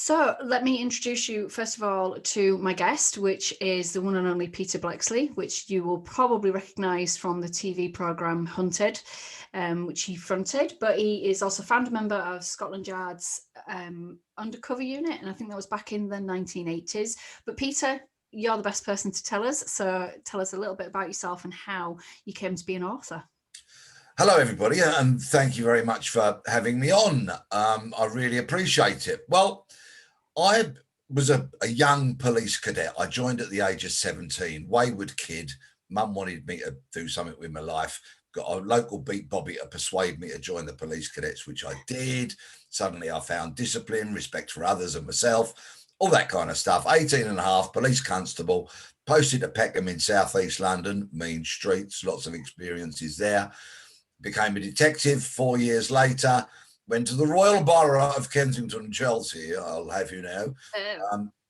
So let me introduce you, first of all, to my guest, which is the one and only Peter Bleksley, which you will probably recognise from the TV programme Hunted, which he fronted. But he is also founder member of Scotland Yard's undercover unit, and I think that was back in the 1980s. But Peter, you're the best person to tell us. So tell us a little bit about yourself and how you came to be an author. Hello, everybody, and thank you very much for having me on. I really appreciate it. Well, I was a young police cadet. I joined at the age of 17, wayward kid. Mum wanted me to do something with my life. Got a local beat bobby to persuade me to join the police cadets, which I did. Suddenly I found discipline, respect for others and myself, all that kind of stuff. 18 and a half, police constable, posted at Peckham in southeast London, mean streets, lots of experiences there. Became a detective 4 years later. Went to the Royal Borough of Kensington and Chelsea, I'll have you know.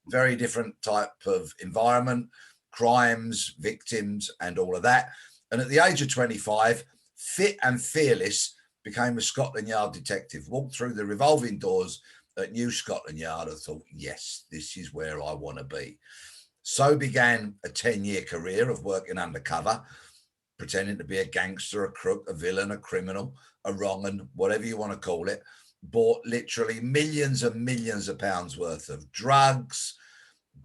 Very different type of environment, crimes, victims, and all of that. And at the age of 25, fit and fearless, became a Scotland Yard detective. Walked through the revolving doors at New Scotland Yard and thought, yes, this is where I want to be. So began a 10-year career of working undercover, pretending to be a gangster, a crook, a villain, a criminal, a wrong-un, whatever you want to call it. Bought literally millions and millions of pounds worth of drugs,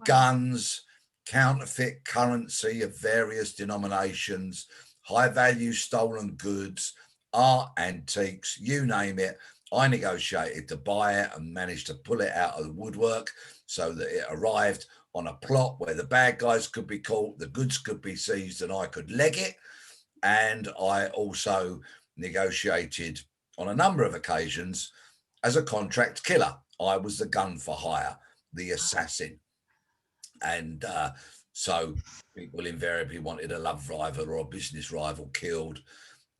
guns, counterfeit currency of various denominations, high-value stolen goods, art, antiques, you name it. I negotiated to buy it and managed to pull it out of the woodwork so that it arrived on a plot where the bad guys could be caught, the goods could be seized, and I could leg it. And I also negotiated on a number of occasions as a contract killer. I was the gun for hire, the assassin. And so people invariably wanted a love rival or a business rival killed.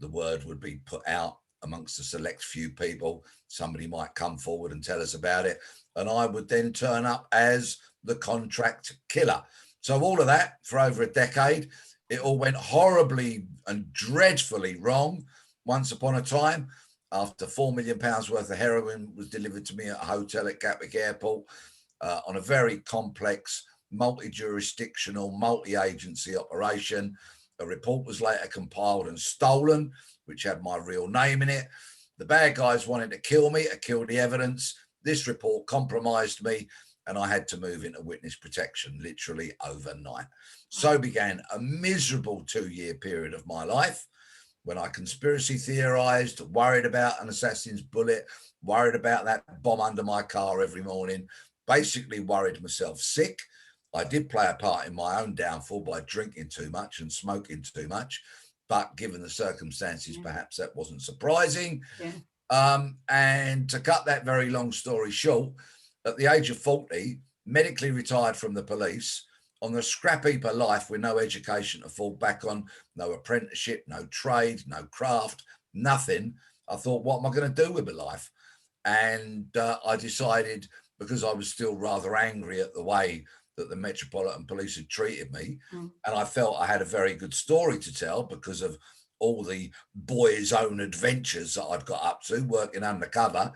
The word would be put out amongst a select few people. Somebody might come forward and tell us about it. And I would then turn up as the contract killer. So all of that for over a decade. It all went horribly and dreadfully wrong once upon a time after £4 million worth of heroin was delivered to me at a hotel at Gatwick Airport on a very complex, multi-jurisdictional, multi-agency operation. A report was later compiled and stolen, which had my real name in it. The bad guys wanted to kill me, to kill the evidence. This report compromised me, and I had to move into witness protection literally overnight. So began a miserable 2-year period of my life when I conspiracy theorized, worried about an assassin's bullet, worried about that bomb under my car every morning, basically worried myself sick. I did play a part in my own downfall by drinking too much and smoking too much, but given the circumstances, perhaps that wasn't surprising. And to cut that very long story short, at the age of 40, medically retired from the police, on the scrap heap of life with no education to fall back on, no apprenticeship, no trade, no craft, nothing. I thought, what am I going to do with my life? And I decided, because I was still rather angry at the way that the Metropolitan Police had treated me, and I felt I had a very good story to tell because of all the boys' own adventures that I'd got up to working undercover,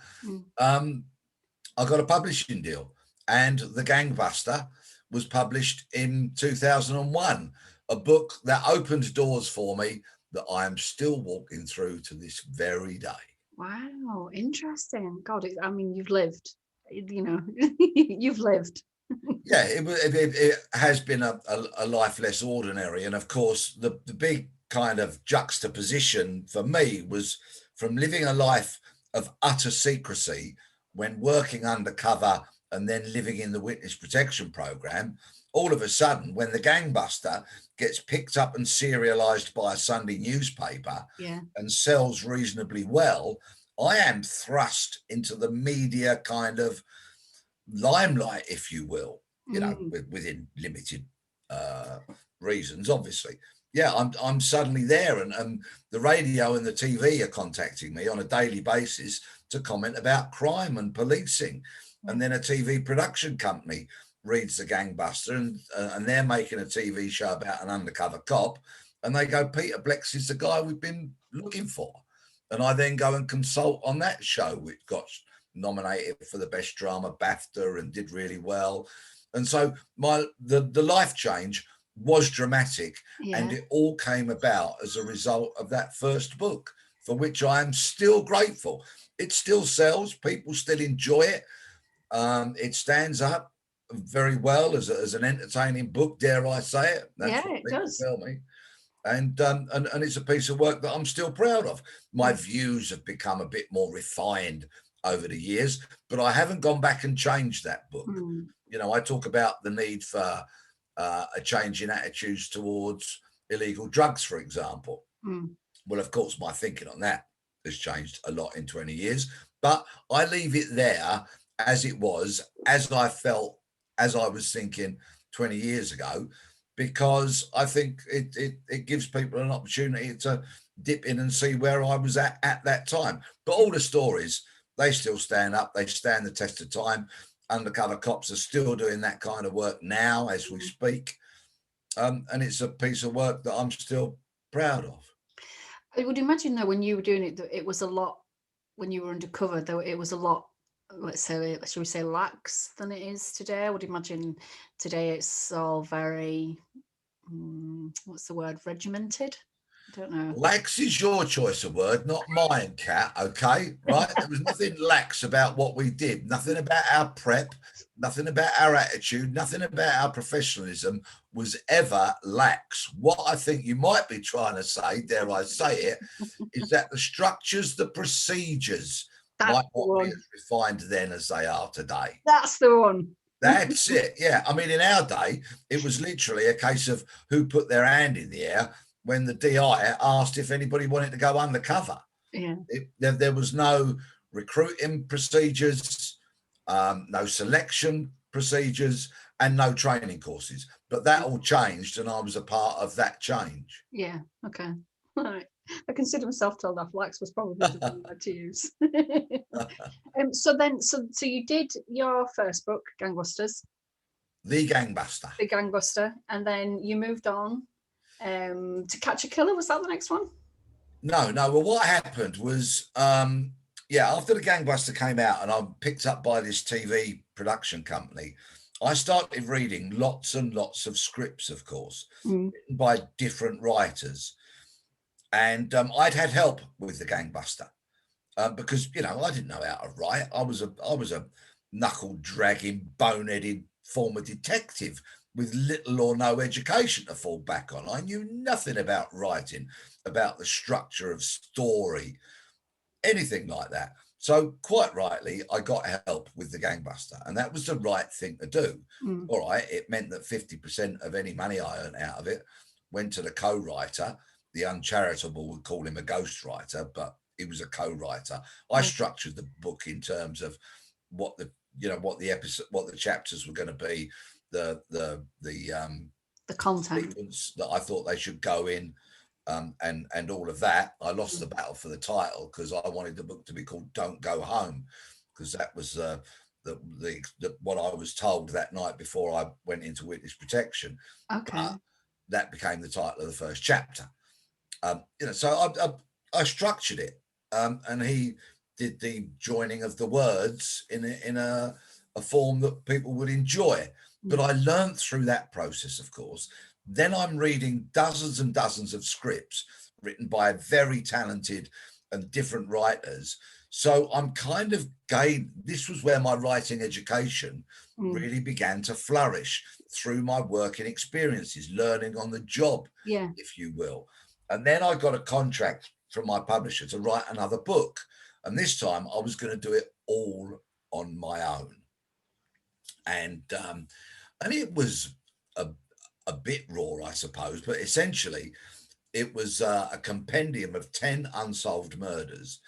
I got a publishing deal. And The Gangbuster was published in 2001, a book that opened doors for me that I am still walking through to this very day. Wow, interesting. God, I mean, you've lived, you know, you've lived. Yeah, it has been a life less ordinary. And of course, the big kind of juxtaposition for me was from living a life of utter secrecy when working undercover and then living in the witness protection program. All of a sudden, when The Gangbuster gets picked up and serialized by a Sunday newspaper and sells reasonably well, I am thrust into the media kind of limelight, if you will, you know, within limited reasons, obviously. Yeah, I'm suddenly there, and the radio and the TV are contacting me on a daily basis to comment about crime and policing. And then a TV production company reads The Gangbuster, and they're making a TV show about an undercover cop, and they go, Peter Bleksley's the guy we've been looking for. And I then go and consult on that show, which got nominated for the best drama BAFTA and did really well. And so the life change was dramatic, and it all came about as a result of that first book, for which I am still grateful. It still sells, people still enjoy it. It stands up very well as an entertaining book, dare I say it. That's what people tell me. And it's a piece of work that I'm still proud of. My views have become a bit more refined over the years, but I haven't gone back and changed that book. You know, I talk about the need for a change in attitudes towards illegal drugs, for example. Well, of course, my thinking on that has changed a lot in 20 years, but I leave it there as it was, as I felt, as I was thinking 20 years ago, because I think it gives people an opportunity to dip in and see where I was at that time. But all the stories, they still stand up, they stand the test of time. Undercover cops are still doing that kind of work now as we speak. And it's a piece of work that I'm still proud of. I would imagine, though, when you were doing it, that it was a lot, when you were undercover, though, it was a lot, let's say, shall we say, lax than it is today. I would imagine today it's all very, what's the word, regimented? I don't know. Lax is your choice of word, not mine, Kat, okay? Right? There was nothing lax about what we did, nothing about our prep, nothing about our attitude, nothing about our professionalism was ever lax. What I think you might be trying to say, dare I say it, is that the structures, the procedures might not be as refined then as they are today. That's the one. That's it. Yeah. I mean, in our day, it was literally a case of who put their hand in the air when the DI asked if anybody wanted to go undercover. Yeah. There was no recruiting procedures, no selection procedures, and no training courses. But that all changed, and I was a part of that change. Yeah. Okay. All right. I consider myself told off. Lax was probably the one I had to use. So you did your first book, Gangbusters. The Gangbuster. And then you moved on to Catch a Killer. Was that the next one? No. Well, what happened was, after the Gangbuster came out and I picked up by this TV production company, I started reading lots and lots of scripts, of course, written by different writers. And I'd had help with the Gangbuster because, I didn't know how to write. I was a knuckle-dragging, boneheaded former detective with little or no education to fall back on. I knew nothing about writing, about the structure of story, anything like that. So quite rightly, I got help with the Gangbuster, and that was the right thing to do. All right, it meant that 50% of any money I earned out of it went to the co-writer. The uncharitable would call him a ghostwriter, but he was a co-writer. I structured the book in terms of what the chapters were going to be, the content sequence that I thought they should go in, and all of that. I lost the battle for the title because I wanted the book to be called "Don't Go Home," because that was what I was told that night before I went into witness protection. Okay. That became the title of the first chapter. So I structured it, and he did the joining of the words in a form that people would enjoy. But I learned through that process, of course. Then I'm reading dozens and dozens of scripts written by very talented and different writers. So I'm kind of this was where my writing education really began to flourish, through my working experiences, learning on the job, if you will. And then I got a contract from my publisher to write another book. And this time I was going to do it all on my own. And it was a bit raw, I suppose, but essentially it was a compendium of 10 unsolved murders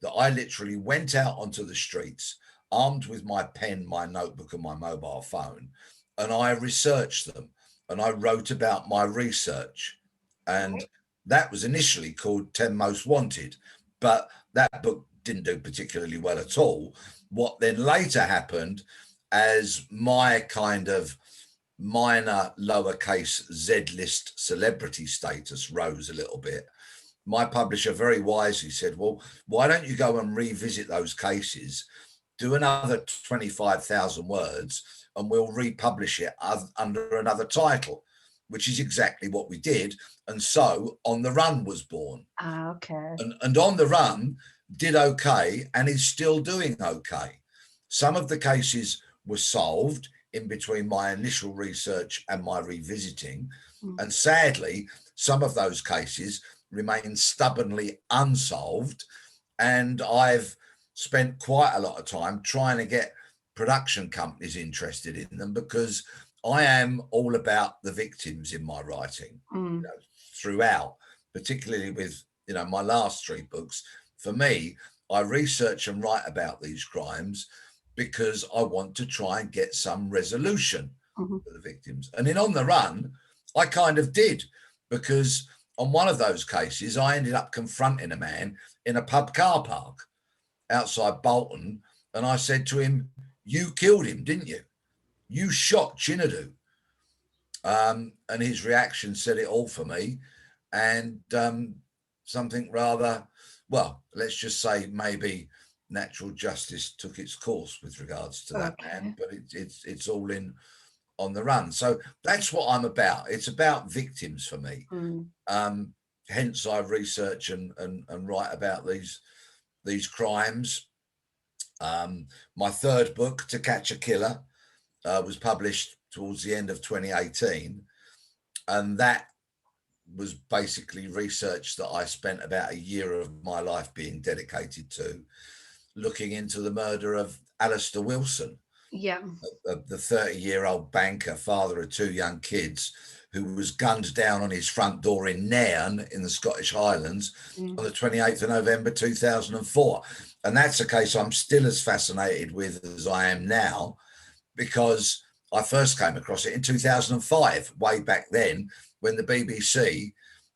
that I literally went out onto the streets, armed with my pen, my notebook, and my mobile phone, and I researched them, and I wrote about my research. And that was initially called 10 Most Wanted, but that book didn't do particularly well at all. What then later happened, as my kind of minor lowercase Z-list celebrity status rose a little bit, my publisher very wisely said, well, why don't you go and revisit those cases, do another 25,000 words, and we'll republish it under another title, which is exactly what we did. And so On the Run was born. Okay. And On the Run did okay and is still doing okay. Some of the cases were solved in between my initial research and my revisiting. And sadly, some of those cases remain stubbornly unsolved. And I've spent quite a lot of time trying to get production companies interested in them, because I am all about the victims in my writing, throughout, particularly with, my last 3 books. For me, I research and write about these crimes because I want to try and get some resolution for the victims. And in On the Run, I kind of did, because on one of those cases, I ended up confronting a man in a pub car park outside Bolton. And I said to him, "You killed him, didn't you? You shot Chinadu." And his reaction said it all for me. And something rather, well, let's just say maybe natural justice took its course with regards to that man, but it's all in On the Run. So that's what I'm about. It's about victims for me. Hence I research and write about these crimes. My 3rd book, To Catch a Killer, was published towards the end of 2018, and that was basically research that I spent about a year of my life being dedicated to, looking into the murder of Alistair Wilson, the 30-year-old banker, father of 2 young kids, who was gunned down on his front door in Nairn in the Scottish Highlands on the 28th of November 2004. And that's a case I'm still as fascinated with as I am now, because I first came across it in 2005, way back then, when the BBC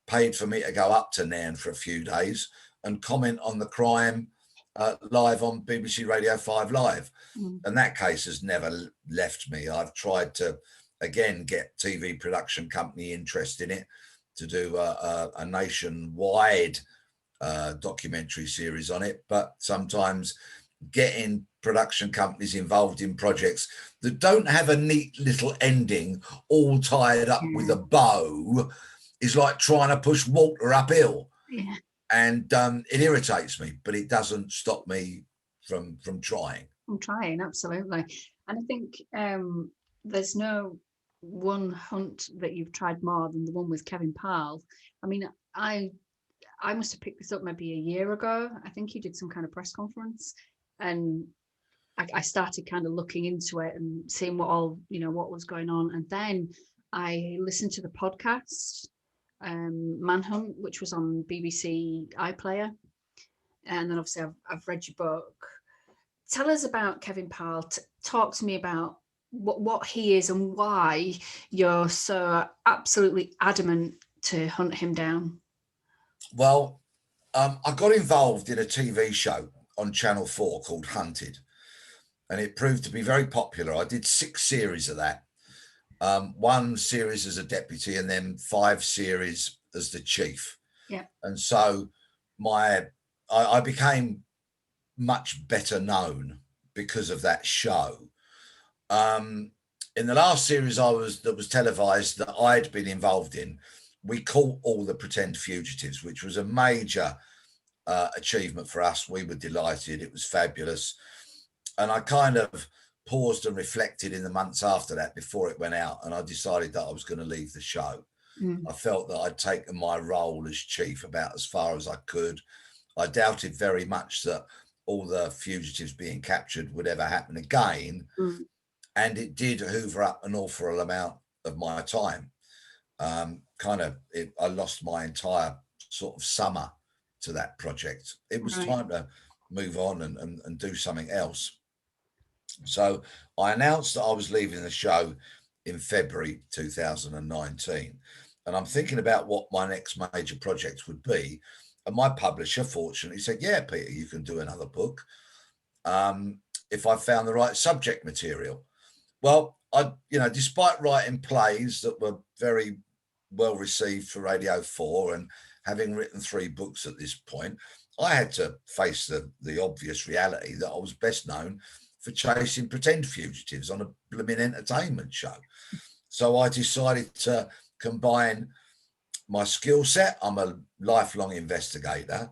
paid for me to go up to Nairn for a few days and comment on the crime live on BBC Radio 5 Live. And that case has never left me. I've tried to, again, get TV production company interest in it, to do a nationwide documentary series on it. But sometimes getting production companies involved in projects that don't have a neat little ending all tied up with a bow is like trying to push water uphill. And it irritates me, but it doesn't stop me from trying. I'm trying, absolutely. And I think there's no one hunt that you've tried more than the one with Kevin Parle. I mean, I must have picked this up maybe a year ago. I think he did some kind of press conference, and I started kind of looking into it and seeing what was going on. And then I listened to the podcast, Manhunt, which was on BBC iPlayer. And then obviously I've read your book. Tell us about Kevin Parle. Talk to me about what he is and why you're so absolutely adamant to hunt him down. Well, I got involved in a TV show on Channel 4 called Hunted, and it proved to be very popular. I did 6 series of that. 1 series as a deputy, and then 5 series as the chief. Yeah. And so I became much better known because of that show. In the last series that was televised that I'd been involved in, we caught all the pretend fugitives, which was a major achievement for us. We were delighted. It was fabulous. And I kind of paused and reflected in the months after that before it went out, and I decided that I was going to leave the show. I felt that I'd taken my role as chief about as far as I could. I doubted very much that all the fugitives being captured would ever happen again. And it did hoover up an awful amount of my time. I lost my entire sort of summer to that project. It was time to move on and do something else. So I announced that I was leaving the show in February 2019. And I'm thinking about what my next major project would be. And my publisher, fortunately, said, "Yeah, Peter, you can do another book if I found the right subject material." Well, despite writing plays that were very well received for Radio 4 and having written 3 books at this point, I had to face the obvious reality that I was best known for chasing pretend fugitives on a blooming entertainment show. So I decided to combine my skill set. I'm a lifelong investigator,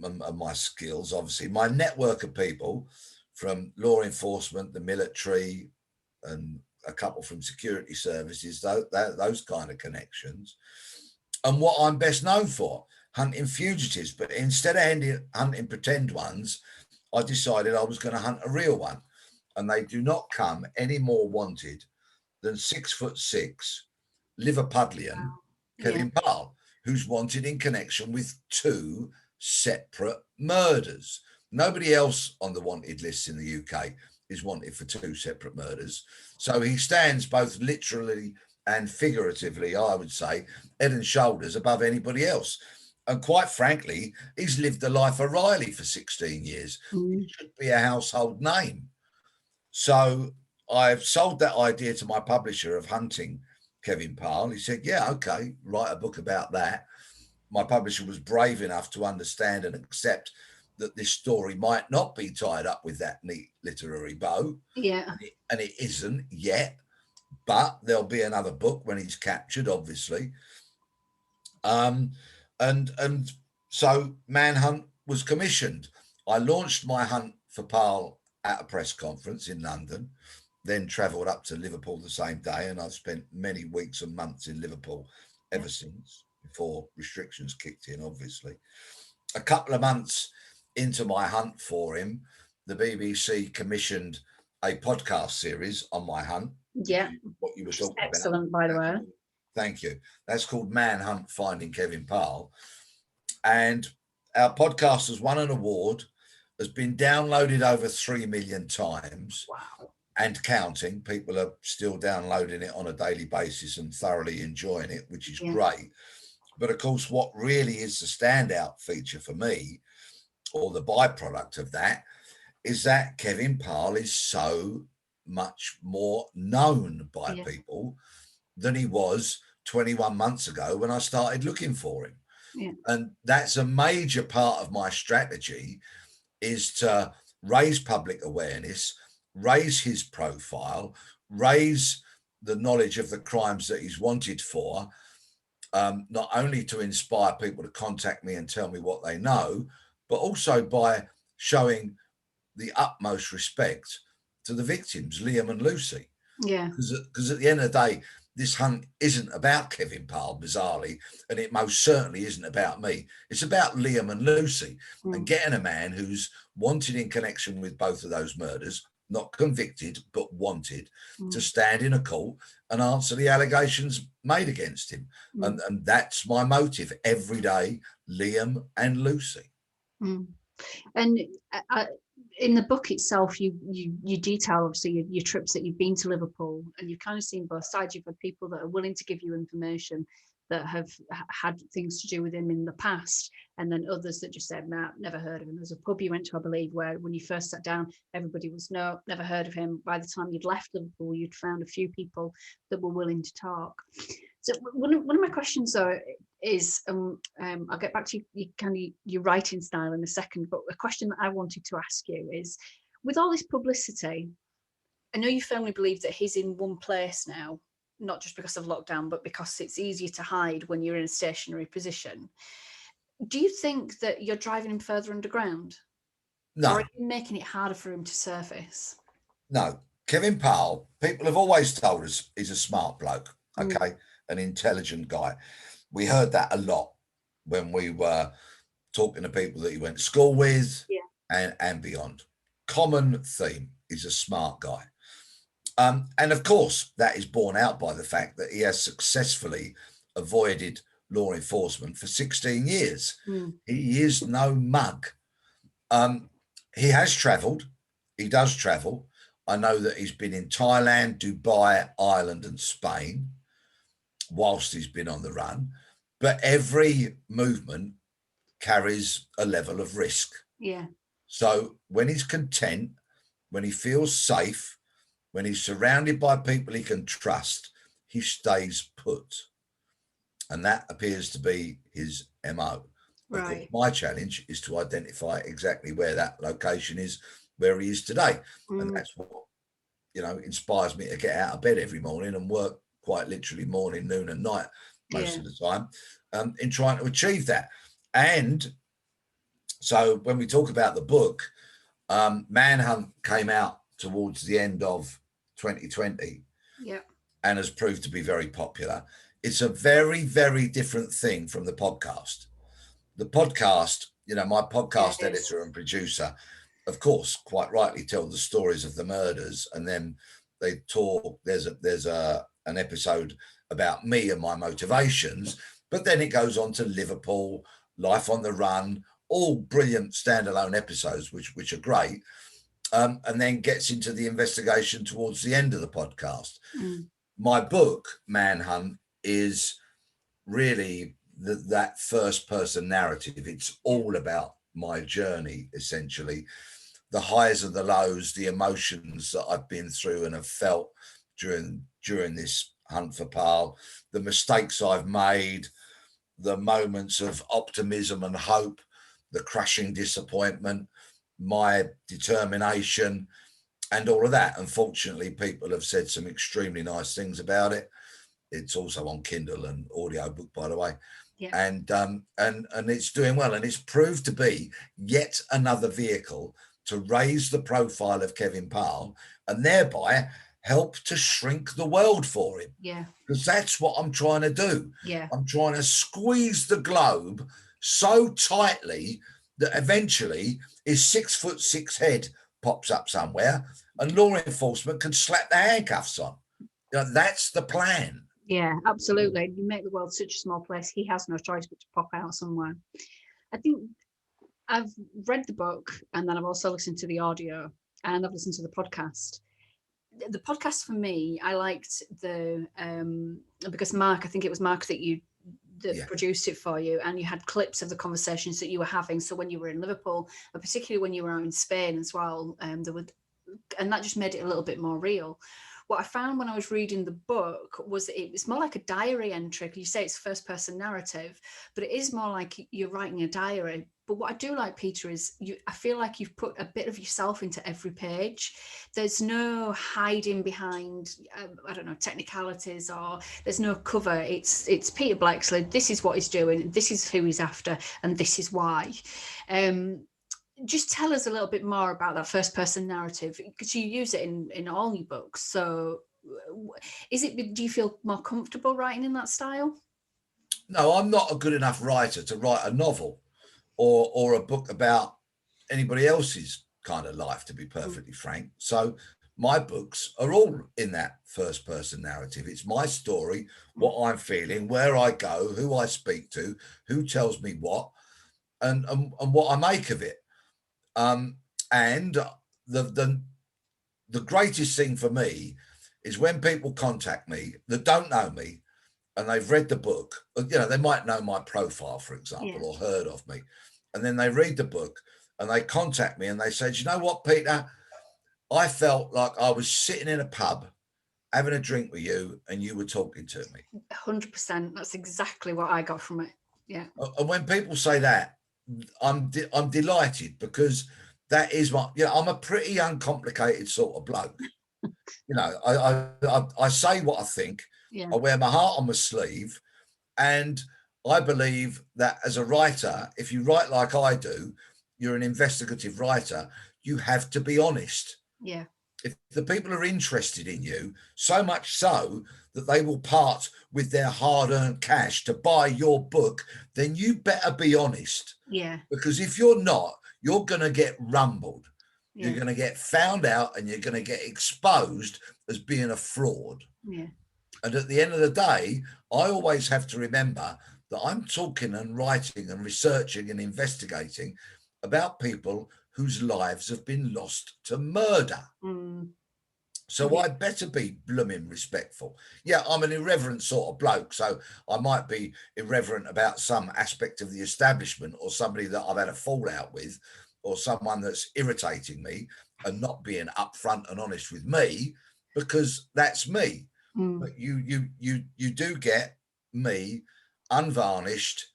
and my skills, obviously, my network of people from law enforcement, the military, and a couple from security services, those kind of connections. And what I'm best known for, hunting fugitives. But instead of hunting pretend ones, I decided I was going to hunt a real one. And they do not come any more wanted than 6'6" Liverpudlian Kevin Parle, who's wanted in connection with 2 separate murders. Nobody else on the wanted list in the UK is wanted for 2 separate murders. So he stands both literally and figuratively, I would say, head and shoulders above anybody else. And quite frankly, he's lived the life of Riley for 16 years. He should be a household name. So I've sold that idea to my publisher of hunting Kevin Parle. He said, yeah, okay, write a book about that. My publisher was brave enough to understand and accept that this story might not be tied up with that neat literary bow. Yeah. And it isn't yet, but there'll be another book when he's captured, obviously. And so Manhunt was commissioned. I launched my hunt for Parle at a press conference in London, then travelled up to Liverpool the same day, and I've spent many weeks and months in Liverpool ever since, before restrictions kicked in, obviously. A couple of months into my hunt for him, the BBC commissioned a podcast series on my hunt. Yeah. What you were talking about. Excellent, by the way. Thank you. That's called Manhunt, Finding Kevin Parle. And our podcast has won an award, has been downloaded over 3 million times. Wow. And counting. People are still downloading it on a daily basis and thoroughly enjoying it, which is great. But of course, what really is the standout feature for me, or the byproduct of that, is that Kevin Parle is so much more known by people than he was 21 months ago when I started looking for him. Yeah. And that's a major part of my strategy, is to raise public awareness, raise his profile, raise the knowledge of the crimes that he's wanted for, not only to inspire people to contact me and tell me what they know, but also by showing the utmost respect to the victims, Liam and Lucy. Yeah. Because at the end of the day, this hunt isn't about Kevin Parle, bizarrely, and it most certainly isn't about me. It's about Liam and Lucy, and getting a man who's wanted in connection with both of those murders, not convicted, but wanted, to stand in a court and answer the allegations made against him. And that's my motive every day, Liam and Lucy. And in the book itself, you detail, obviously, your trips that you've been to Liverpool, and you've kind of seen both sides. You've had people that are willing to give you information that have had things to do with him in the past, and then others that just said, nah, never heard of him. There's a pub you went to, I believe, where when you first sat down, everybody was, no, never heard of him. By the time you'd left Liverpool, you'd found a few people that were willing to talk. So one of my questions, though, is I'll get back to your writing style in a second, but a question that I wanted to ask you is, with all this publicity, I know you firmly believe that he's in one place now, not just because of lockdown, but because it's easier to hide when you're in a stationary position. Do you think that you're driving him further underground? No. Or are you making it harder for him to surface? No. Kevin Parle, people have always told us he's a smart bloke, okay, an intelligent guy. We heard that a lot when we were talking to people that he went to school with and beyond. Common theme, he's a smart guy. And of course, that is borne out by the fact that he has successfully avoided law enforcement for 16 years. He is no mug. He has travelled. He does travel. I know that he's been in Thailand, Dubai, Ireland, and Spain whilst he's been on the run. But every movement carries a level of risk. Yeah. So when he's content, when he feels safe, when he's surrounded by people he can trust, he stays put. And that appears to be his MO. Of course, Right. my challenge is to identify exactly where that location is, where he is today. And that's what, inspires me to get out of bed every morning and work quite literally morning, noon and night most of the time, in trying to achieve that. And so when we talk about the book, Manhunt came out towards the end of 2020 and has proved to be very popular. It's a very, very different thing from the podcast. The podcast, my podcast editor and producer, of course, quite rightly tell the stories of the murders, and then they talk. There's an episode about me and my motivations, but then it goes on to Liverpool, Life on the Run, all brilliant standalone episodes, which are great, and then gets into the investigation towards the end of the podcast. My book, Manhunt, is really that first person narrative. It's all about my journey, essentially, the highs and the lows, the emotions that I've been through and have felt during this hunt for Parle, the mistakes I've made, the moments of optimism and hope, the crushing disappointment, my determination, and all of that. Unfortunately, people have said some extremely nice things about it. It's also on Kindle and audiobook, by the way. And it's doing well, and it's proved to be yet another vehicle to raise the profile of Kevin Parle and thereby help to shrink the world for him. Because that's what I'm trying to do. I'm trying to squeeze the globe so tightly that eventually his 6'6" head pops up somewhere and law enforcement can slap the handcuffs on. That's the plan. Yeah, absolutely. You make the world such a small place. He has no choice but to pop out somewhere. I think I've read the book, and then I've also listened to the audio, and I've listened to the podcast. The podcast for me, I liked because Mark, I think it was Mark that produced it for you, and you had clips of the conversations that you were having. So when you were in Liverpool, but particularly when you were out in Spain as well, and that just made it a little bit more real. What I found when I was reading the book was it was more like a diary entry. You say it's first person narrative, but it is more like you're writing a diary. But what I do like, Peter, is I feel like you've put a bit of yourself into every page. There's no hiding behind, I don't know, technicalities, or there's no cover. It's Peter Bleksley. This is what he's doing. This is who he's after, and this is why. Just tell us a little bit more about that first person narrative, because you use it in all your books. So do you feel more comfortable writing in that style? No, I'm not a good enough writer to write a novel or a book about anybody else's kind of life, to be perfectly frank. So my books are all in that first person narrative. It's my story, what I'm feeling, where I go, who I speak to, who tells me what, and what I make of it. And the greatest thing for me is when people contact me that don't know me and they've read the book. They might know my profile, for example, or heard of me, and then they read the book and they contact me and they say, "Do you know what, Peter? I felt like I was sitting in a pub having a drink with you and you were talking to me." 100%. That's exactly what I got from it. Yeah. And when people say that, I'm delighted, because that is I'm a pretty uncomplicated sort of bloke. I say what I think. I wear my heart on my sleeve, and I believe that as a writer, if you write like I do, you're an investigative writer, you have to be honest. Yeah. If the people are interested in you, so much so that they will part with their hard-earned cash to buy your book, then you better be honest. Yeah. Because if you're not, you're going to get rumbled. You're going to get found out and you're going to get exposed as being a fraud. Yeah. And at the end of the day, I always have to remember that I'm talking and writing and researching and investigating about people whose lives have been lost to murder. So I better be blooming respectful. Yeah, I'm an irreverent sort of bloke, so I might be irreverent about some aspect of the establishment, or somebody that I've had a fallout with, or someone that's irritating me and not being upfront and honest with me, because that's me. But you do get me unvarnished,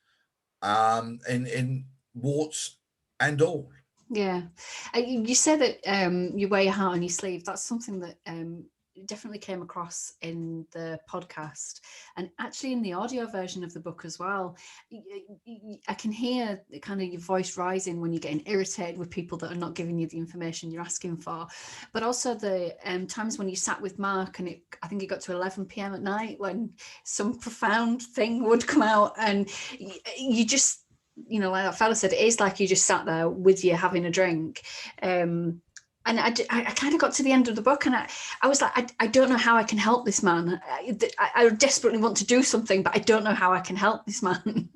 in warts and all. Yeah. You said that you wear your heart on your sleeve. That's something that definitely came across in the podcast and actually in the audio version of the book as well. I can hear kind of your voice rising when you're getting irritated with people that are not giving you the information you're asking for, but also the times when you sat with Mark and I think it got to 11 p.m. at night when some profound thing would come out and you just, you know, like that fella said, it is like you just sat there with you having a drink. And I kind of got to the end of the book and I was like, I don't know how I can help this man. I desperately want to do something, but I don't know how I can help this man.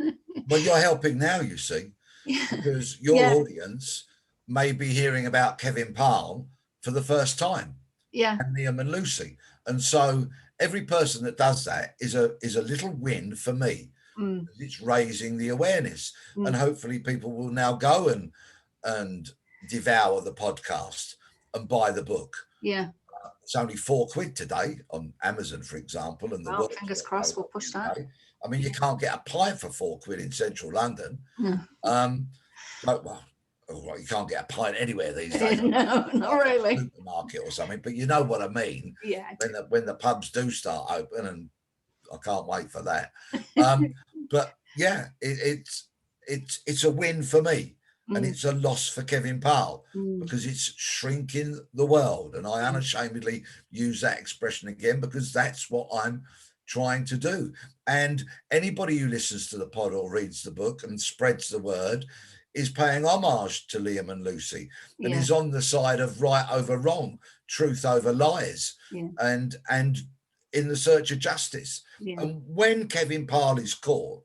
Well, you're helping now, you see, because your audience may be hearing about Kevin Parle for the first time. Yeah. And Liam and Lucy. And so every person that does that is a little win for me. It's raising the awareness, and hopefully people will now go and devour the podcast and buy the book. Yeah, it's only £4 today on Amazon, for example, and the well, fingers crossed we'll push that. I mean, you can't get a pint for £4 in central London. No. Well, you can't get a pint anywhere these days. No, not really. Supermarket or something, but you know what I mean. Yeah. When the pubs do start open, and I can't wait for that. But yeah, it's a win for me, and it's a loss for Kevin Parle because it's shrinking the world. And I unashamedly use that expression again because that's what I'm trying to do. And anybody who listens to the pod or reads the book and spreads the word is paying homage to Liam and Lucy, and is on the side of right over wrong, truth over lies, and in the search of justice. And when Kevin Parle is caught,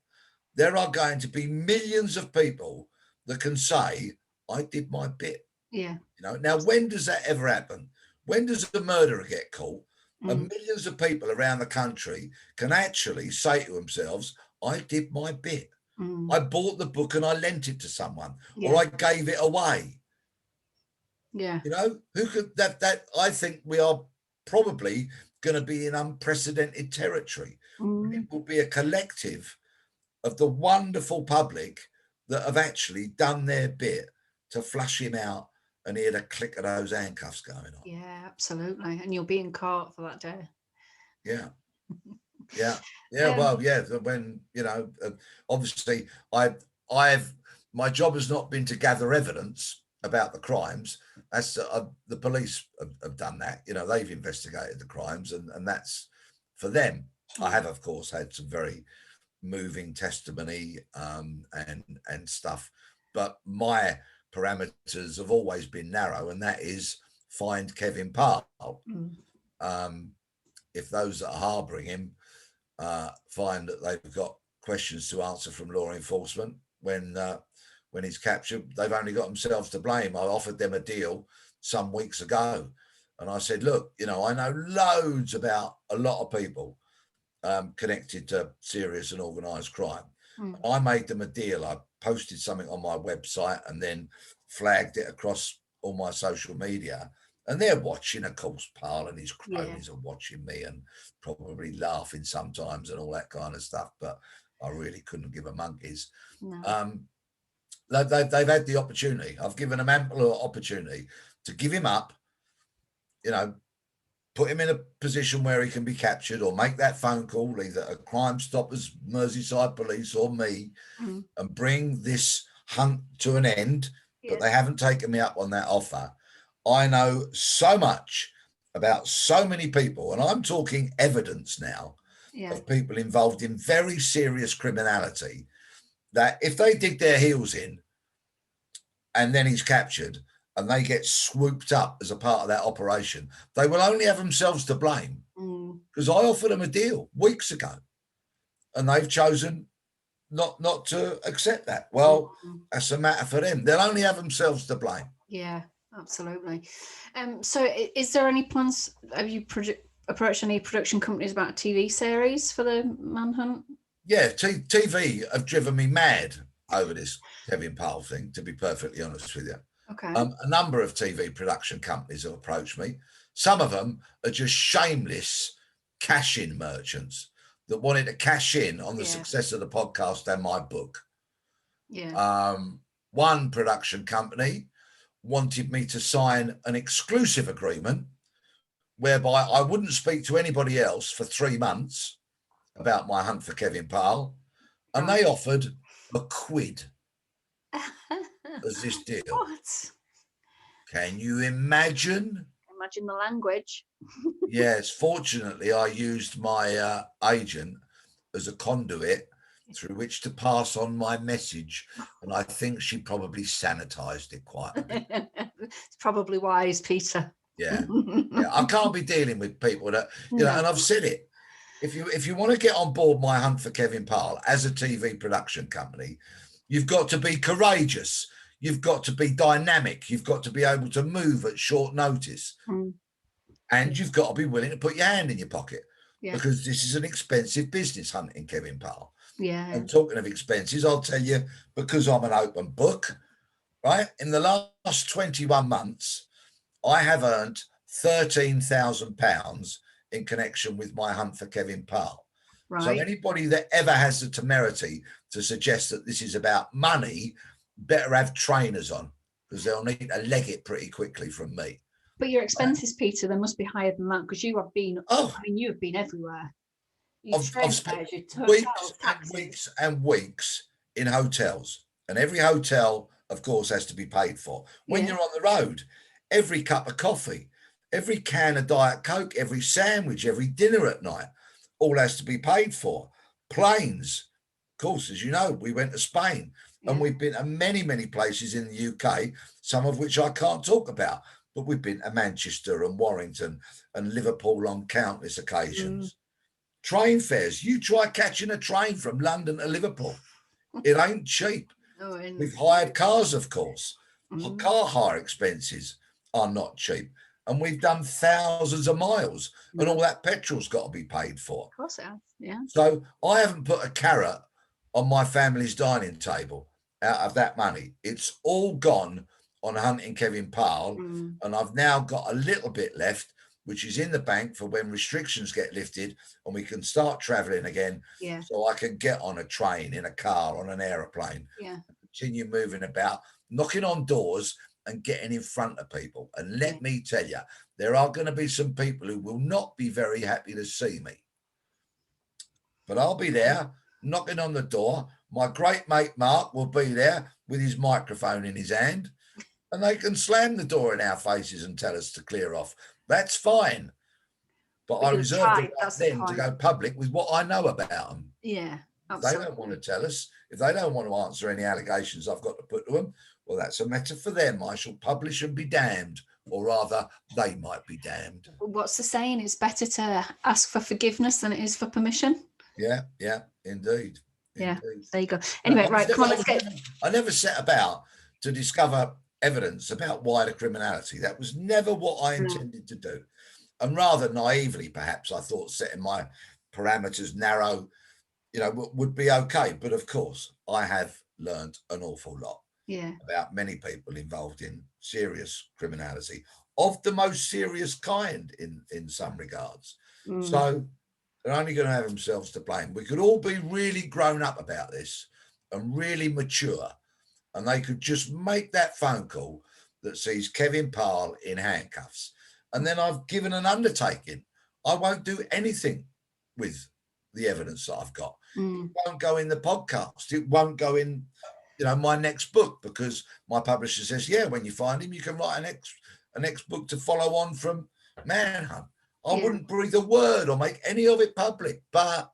there are going to be millions of people that can say, I did my bit. Yeah. You know, now when does that ever happen? When does a murderer get caught? And millions of people around the country can actually say to themselves, I did my bit. I bought the book and I lent it to someone, or I gave it away. Yeah. You know, who could that I think we are probably going to be in unprecedented territory. It will be a collective of the wonderful public that have actually done their bit to flush him out and hear the click of those handcuffs going on. Yeah, absolutely. And you're being caught for that day. Yeah. Well, when, you know, obviously I've my job has not been to gather evidence about the crimes. That's the police have done that. You know, they've investigated the crimes, and that's for them. I have, of course, had some very moving testimony and stuff, but my parameters have always been narrow, and that is find Kevin Parle. If those that are harbouring him find that they've got questions to answer from law enforcement when he's captured, they've only got themselves to blame. I offered them a deal some weeks ago, and I said, look, you know, I know loads about a lot of people connected to serious and organised crime. I made them a deal. I posted something on my website and then flagged it across all my social media. And they're watching, of course. Parle and his cronies are watching me and probably laughing sometimes and all that kind of stuff. But I really couldn't give a monkey's. No. They've had the opportunity. I've given them ample opportunity to give him up, you know, put him in a position where he can be captured, or make that phone call, either a Crime Stoppers, Merseyside Police, or me, and bring this hunt to an end. But they haven't taken me up on that offer. I know so much about so many people, and I'm talking evidence now of people involved in very serious criminality, that if they dig their heels in and then he's captured and they get swooped up as a part of that operation, they will only have themselves to blame, because I offered them a deal weeks ago and they've chosen not to accept that. Well, that's a matter for them. They'll only have themselves to blame. Yeah, absolutely. So is there any plans, have you approached any production companies about a TV series for the Manhunt? Yeah, TV have driven me mad over this Kevin Parle thing, to be perfectly honest with you. Okay. A number of TV production companies have approached me. Some of them are just shameless cash-in merchants that wanted to cash in on the success of the podcast and my book. Yeah. One production company wanted me to sign an exclusive agreement whereby I wouldn't speak to anybody else for 3 months about my hunt for Kevin Parle, and they offered £1 as this deal. What? Can you imagine? Imagine the language. Yes, fortunately, I used my agent as a conduit through which to pass on my message, and I think she probably sanitized it quite a bit. It's probably wise, Peter. Yeah, I can't be dealing with people that, No. and I've said it. If you want to get on board my hunt for Kevin Parle as a TV production company, you've got to be courageous. You've got to be dynamic. You've got to be able to move at short notice. And you've got to be willing to put your hand in your pocket, because this is an expensive business, hunting Kevin Parle. Yeah. And talking of expenses, I'll tell you, because I'm an open book, right? In the last 21 months, I have earned £13,000 in connection with my hunt for Kevin Parle. Right. So anybody that ever has the temerity to suggest that this is about money better have trainers on, because they'll need to leg it pretty quickly from me. But your expenses, Peter, they must be higher than that, because you have been, I mean, you have been everywhere. I've spent weeks and weeks in hotels, and every hotel, of course, has to be paid for. When you're on the road, every cup of coffee, every can of Diet Coke, every sandwich, every dinner at night, all has to be paid for. Planes, of course, as you know, we went to Spain, and we've been to many, many places in the UK, some of which I can't talk about, but we've been to Manchester and Warrington and Liverpool on countless occasions. Train fares, you try catching a train from London to Liverpool, it ain't cheap. We've hired cars, of course. Car hire expenses are not cheap, and we've done thousands of miles, and all that petrol's got to be paid for. Of course it has, yeah. So I haven't put a carrot on my family's dining table out of that money. It's all gone on hunting Kevin Parle, and I've now got a little bit left, which is in the bank for when restrictions get lifted and we can start traveling again. So I can get on a train, in a car, on an aeroplane, continue moving about, knocking on doors and getting in front of people. And let me tell you, there are going to be some people who will not be very happy to see me. But I'll be there knocking on the door. My great mate Mark will be there with his microphone in his hand, and they can slam the door in our faces and tell us to clear off. That's fine. But I reserve the right then to go public with what I know about them. Yeah, absolutely. They don't want to tell us. If they don't want to answer any allegations I've got to put to them, well, that's a matter for them. I shall publish and be damned, or rather, they might be damned. What's the saying? It's better to ask for forgiveness than it is for permission. Yeah, indeed. Yeah, there you go. Anyway, right, come on, let's get... I never set about to discover evidence about wider criminality. That was never what I intended to do. And rather naively, perhaps, I thought setting my parameters narrow, would be okay. But of course, I have learned an awful lot about many people involved in serious criminality, of the most serious kind in some regards. So they're only going to have themselves to blame. We could all be really grown up about this and really mature, and they could just make that phone call that sees Kevin Parle in handcuffs. And then I've given an undertaking. I won't do anything with the evidence that I've got. It won't go in the podcast. It won't go in, my next book, because my publisher says, when you find him, you can write a next book to follow on from Manhunt. I wouldn't breathe a word or make any of it public, but,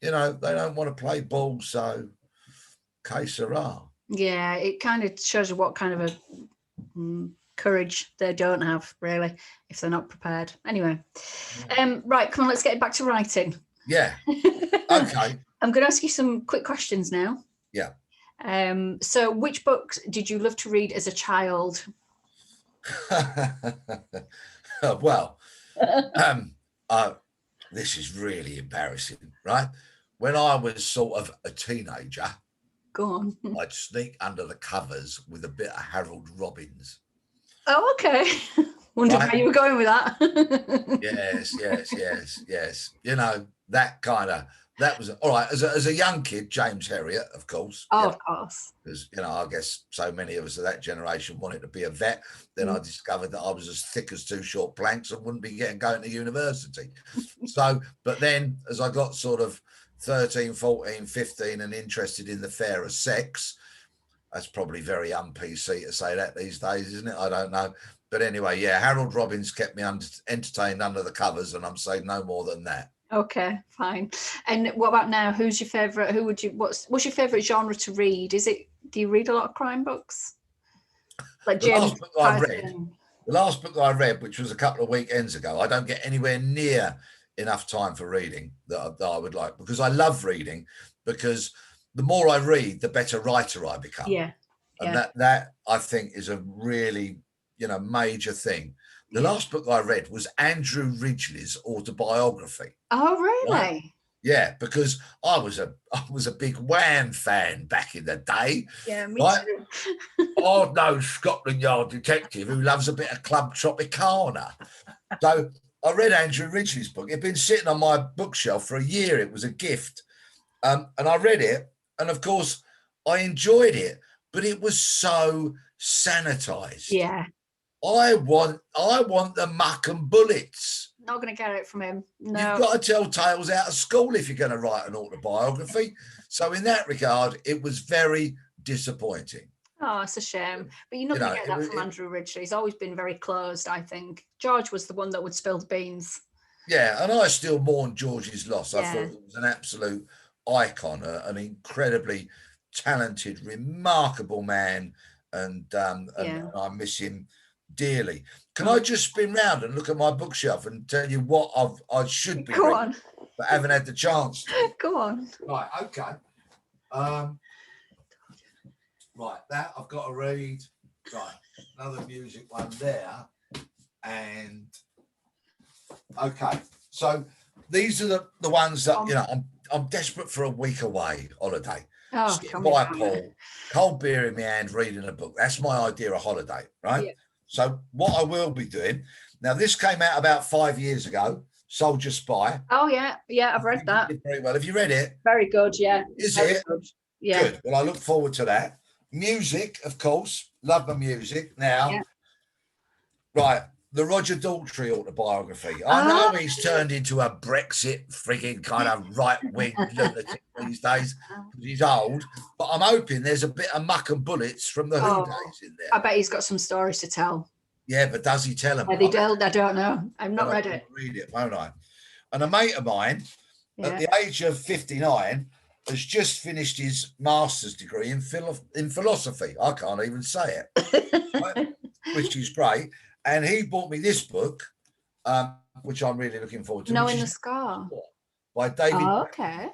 they don't want to play ball, so que sera. Yeah, it kind of shows you what kind of a courage they don't have, really, if they're not prepared. Anyway, right, come on, let's get back to writing. Yeah. Okay. I'm going to ask you some quick questions now. Yeah. So which books did you love to read as a child? Well, this is really embarrassing, right? When I was sort of a teenager, go on, I'd sneak under the covers with a bit of Harold Robbins. Oh, okay. Wondered where you were going with that. Yes. That kind of that was all right. As a young kid, James Herriot, of course. Oh, of course. Because, I guess so many of us of that generation wanted to be a vet. Then I discovered that I was as thick as two short planks and wouldn't be going to university. So, but then as I got sort of 13, 14, 15 and interested in the fairer sex, that's probably very un-PC to say that these days, isn't it? I don't know. But anyway, yeah, Harold Robbins kept me entertained under the covers, and I'm saying no more than that. Okay, fine. And what about now? Who's your favourite? What's your favourite genre to read? Do you read a lot of crime books? Like James The last book I read, which was a couple of weekends ago, I don't get anywhere near enough time for reading that I would like, because I love reading, because the more I read, the better writer I become. Yeah. And that I think is a really, major thing. The last book I read was Andrew Ridgeley's autobiography. Oh, really? Right? Yeah, because I was a big Wham fan back in the day. Yeah, me too. Hard nosed Scotland Yard detective who loves a bit of Club Tropicana. So I read Andrew Ridgeley's book. It'd been sitting on my bookshelf for a year. It was a gift. And I read it. And of course, I enjoyed it, but it was so sanitized. Yeah. I want the muck and bullets. Not going to get it from him. No. You've got to tell tales out of school if you're going to write an autobiography. So in that regard, it was very disappointing. Oh, it's a shame. But you're not going to get that from Andrew Ridgeley. He's always been very closed, I think. George was the one that would spill the beans. Yeah, and I still mourn George's loss. I thought he was an absolute icon, an incredibly talented, remarkable man, and I miss him dearly. Can I just spin round and look at my bookshelf and tell you what I should be reading, but haven't had the chance to? Go on. Right, okay. Right, that I've got to read. Right, another music one there. And okay, so these are the ones that I'm desperate for a week away holiday. Sitting by a pool, cold beer in my hand, reading a book. That's my idea of holiday, right? Yeah. So what I will be doing now, this came out about 5 years ago. Soldier Spy. Oh yeah, I've read that. Very well. Have you read it? Very good. Yeah. Is it? Good. Yeah. Good. Well, I look forward to that. Music, of course. Love my music. Now, right. The Roger Daltrey autobiography. I know he's turned into a Brexit frigging kind of right-wing lunatic these days because he's old, but I'm hoping there's a bit of muck and bullets from the Who days in there. I bet he's got some stories to tell. Yeah, but does he tell them? I don't know. I've not read it. Read it, won't I? And a mate of mine, at the age of 59, has just finished his master's degree in philosophy. I can't even say it, right? Which is great. And he bought me this book, which I'm really looking forward to. Knowing the Scar. By David. Oh, okay.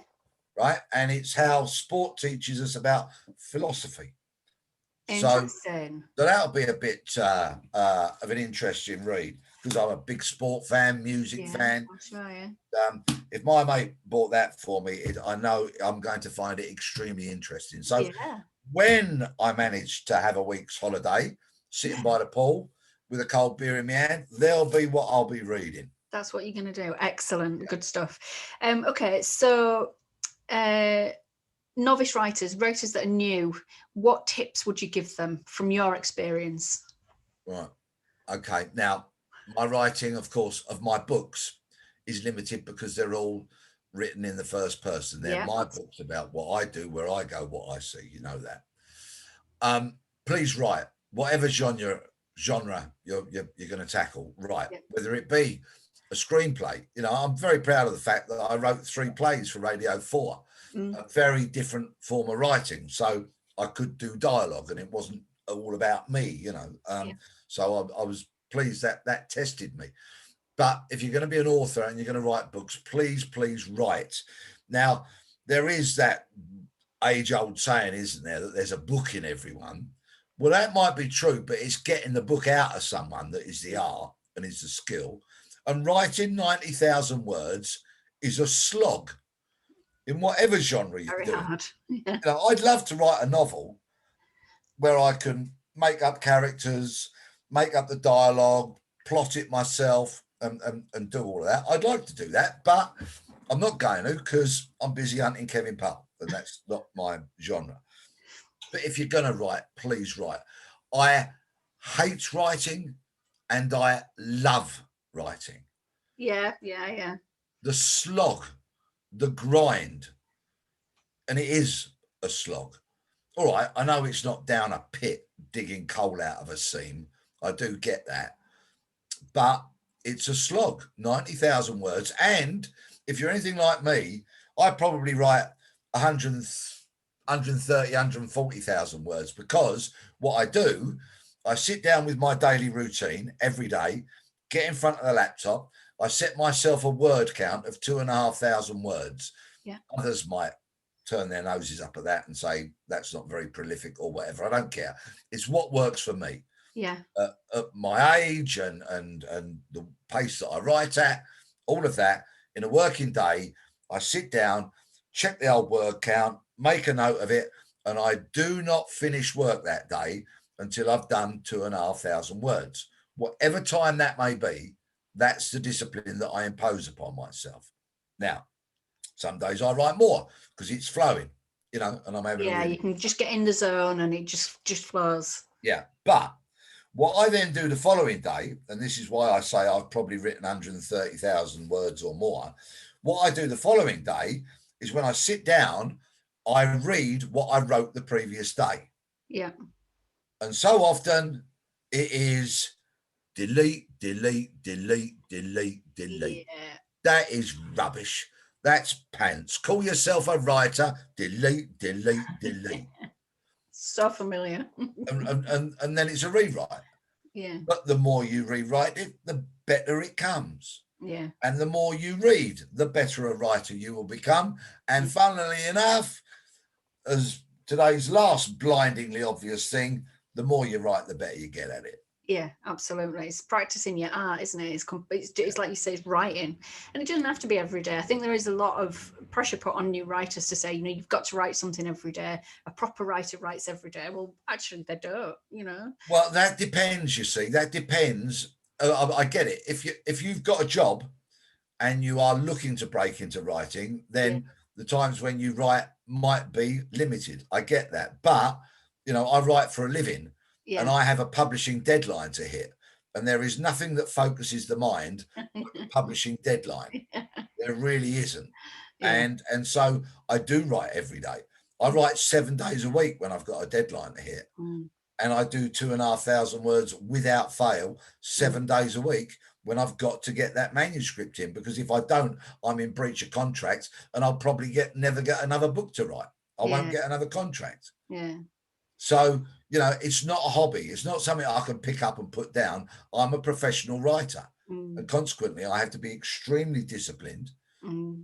Right. And it's how sport teaches us about philosophy. Interesting. So that'll be a bit of an interesting read because I'm a big sport fan, music fan. Sure, yeah. If my mate bought that for me, I know I'm going to find it extremely interesting. So when I manage to have a week's holiday, sitting by the pool, with a cold beer in my hand, there'll be what I'll be reading. That's what you're going to do. Excellent. Yeah. Good stuff. Okay, so novice writers that are new, what tips would you give them from your experience? Right. Okay. Now, my writing, of course, of my books is limited because they're all written in the first person. They're my books about what I do, where I go, what I see. You know that. Please write whatever genre you're going to tackle, right? Whether it be a screenplay, I'm very proud of the fact that I wrote 3 plays for Radio 4, a very different form of writing. So I could do dialogue, and it wasn't all about me, So I was pleased that tested me. But if you're going to be an author and you're going to write books, please write. Now, there is that age-old saying, isn't there, that there's a book in everyone. Well, that might be true, but it's getting the book out of someone that is the art and is the skill. And writing 90,000 words is a slog in whatever genre you do. Hard. Yeah. I'd love to write a novel where I can make up characters, make up the dialogue, plot it myself, and do all of that. I'd like to do that, but I'm not going to, because I'm busy hunting Kevin Parle, and that's not my genre. But if you're going to write, please write. I hate writing and I love writing. Yeah, yeah, yeah. The slog, the grind, and it is a slog. All right, I know it's not down a pit digging coal out of a seam. I do get that. But it's a slog, 90,000 words. And if you're anything like me, I probably write 100, 130, 140,000 words, because what I do, I sit down with my daily routine every day, get in front of the laptop. I set myself a word count of 2,500 words. Yeah. Others might turn their noses up at that and say that's not very prolific or whatever. I don't care. It's what works for me. Yeah. At my age and the pace that I write at, all of that, in a working day, I sit down, check the old word count, make a note of it, and I do not finish work that day until I've done 2,500 words. Whatever time that may be, that's the discipline that I impose upon myself. Now, some days I write more because it's flowing, and I'm having Yeah, you can just get in the zone and it just flows. Yeah, but what I then do the following day, and this is why I say I've probably written 130,000 words or more. What I do the following day is, when I sit down, I read what I wrote the previous day. Yeah. And so often it is delete, delete, delete, delete, delete. Yeah. That is rubbish. That's pants. Call yourself a writer. Delete, delete, delete. So familiar. and then it's a rewrite. Yeah. But the more you rewrite it, the better it comes. Yeah. And the more you read, the better a writer you will become. And funnily enough, as today's last blindingly obvious thing, the more you write, the better you get at it. Yeah, absolutely. It's practicing your art, isn't it? It's like you say, it's writing. And it doesn't have to be every day. I think there is a lot of pressure put on new writers to say, you've got to write something every day. A proper writer writes every day. Well, actually, they don't, Well, that depends, you see. That depends. I get it. If you've got a job and you are looking to break into writing, then the times when you write might be limited. I get that. But, I write for a living. Yeah. And I have a publishing deadline to hit. And there is nothing that focuses the mind but the publishing deadline. There really isn't. Yeah. And so I do write every day. I write 7 days a week when I've got a deadline to hit. And I do 2,500 words without fail, 7 days a week, when I've got to get that manuscript in. Because if I don't, I'm in breach of contract, and I'll probably never get another book to write. I won't get another contract. Yeah. So, it's not a hobby. It's not something I can pick up and put down. I'm a professional writer. And consequently, I have to be extremely disciplined and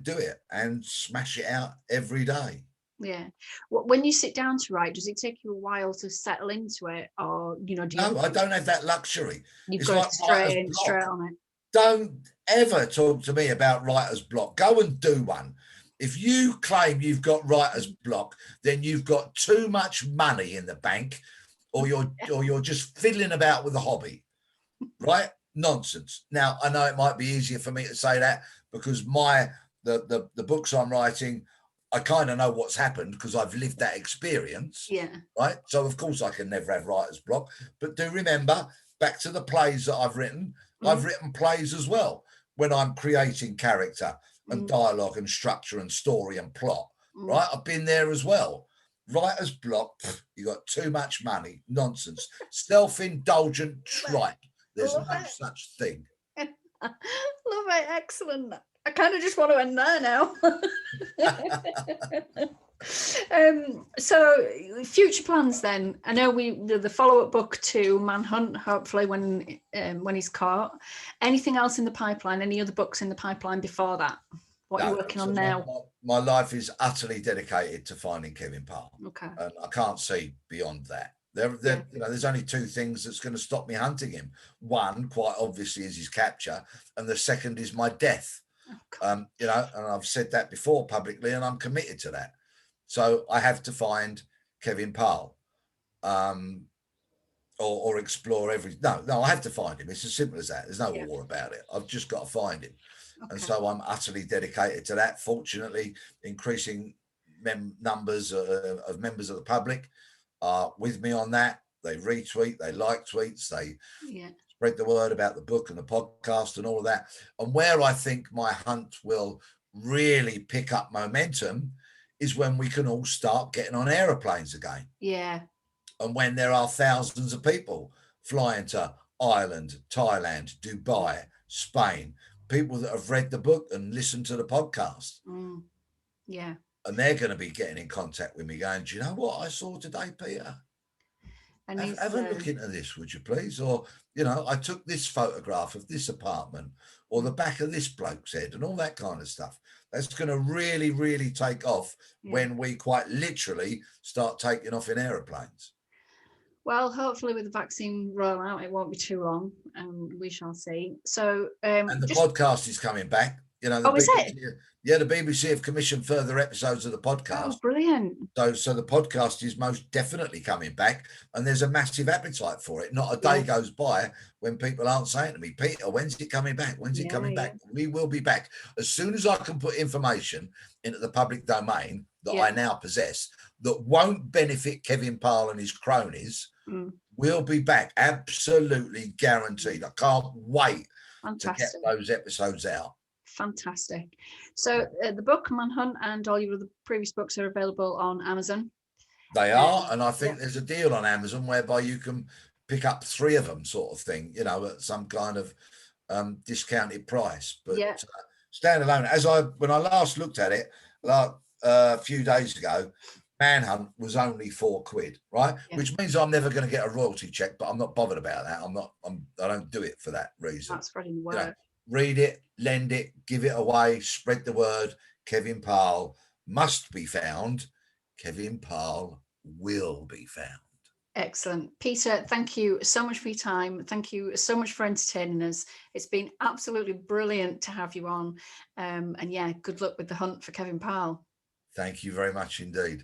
do it and smash it out every day. Yeah. When you sit down to write, does it take you a while to settle into it? Or, No, I don't have that luxury. You've It's got like straight on it. Don't ever talk to me about writer's block. Go and do one. If you claim you've got writer's block, then you've got too much money in the bank, or you're just fiddling about with a hobby, right? Nonsense. Now, I know it might be easier for me to say that because the books I'm writing, I kind of know what's happened because I've lived that experience. Yeah. Right. So of course I can never have writer's block. But do remember, back to the plays that I've written. I've written plays as well when I'm creating character and dialogue and structure and story and plot. Right. I've been there as well. Writer's block, you got too much money. Nonsense. Self-indulgent tripe. There's no such thing. Love it. Excellent. I kind of just want to end there now. So future plans then. I know the follow-up book to Manhunt, hopefully when he's caught. Anything else in the pipeline? Any other books in the pipeline before that? What are you working on now? My life is utterly dedicated to finding Kevin Parle. Okay. And I can't see beyond that. There's only two things that's going to stop me hunting him. One, quite obviously, is his capture, and the second is my death. And I've said that before publicly, and I'm committed to that. So I have to find Kevin Parle. or explore no, I have to find him. It's as simple as that. There's no Yeah. war about it. I've just got to find him. Okay. And so I'm utterly dedicated to that. Fortunately, increasing numbers of members of the public are with me on that. They retweet, they like tweets, they spread the word about the book and the podcast and all of that. And where I think my hunt will really pick up momentum is when we can all start getting on aeroplanes again. Yeah. And when there are thousands of people flying to Ireland, Thailand, Dubai, Spain, people that have read the book and listened to the podcast. Yeah. And they're going to be getting in contact with me going, do you know what I saw today, Peter? Have a look into this, would you please? Or, you know, I took this photograph of this apartment or the back of this bloke's head and all that kind of stuff. That's going to really, really take off when we quite literally start taking off in aeroplanes. Well, hopefully with the vaccine rollout, it won't be too long. We shall see. So, and the podcast is coming back. You know, is it? Yeah, the BBC have commissioned further episodes of the podcast. Oh, brilliant! So the podcast is most definitely coming back, and there's a massive appetite for it. Not a day goes by when people aren't saying to me, Peter, when's it coming back? When's it coming back? We will be back as soon as I can put information into the public domain that I now possess that won't benefit Kevin Parle and his cronies. We'll be back, absolutely guaranteed. I can't wait to get those episodes out. Fantastic. So the book Manhunt and all your other previous books are available on Amazon. They are, and I think there's a deal on Amazon whereby you can pick up 3 of them, sort of thing, you know, at some kind of discounted price. But standalone, when I last looked at it, like a few days ago, Manhunt was only £4, right? Which means I'm never going to get a royalty check, but I'm not bothered about that. I don't do it for that reason. That's spreading the word. You know, read it, lend it, give it away, spread the word. Kevin Parle must be found. Kevin Parle will be found. Excellent. Peter, thank you so much for your time. Thank you so much for entertaining us. It's been absolutely brilliant to have you on. And good luck with the hunt for Kevin Parle. Thank you very much indeed.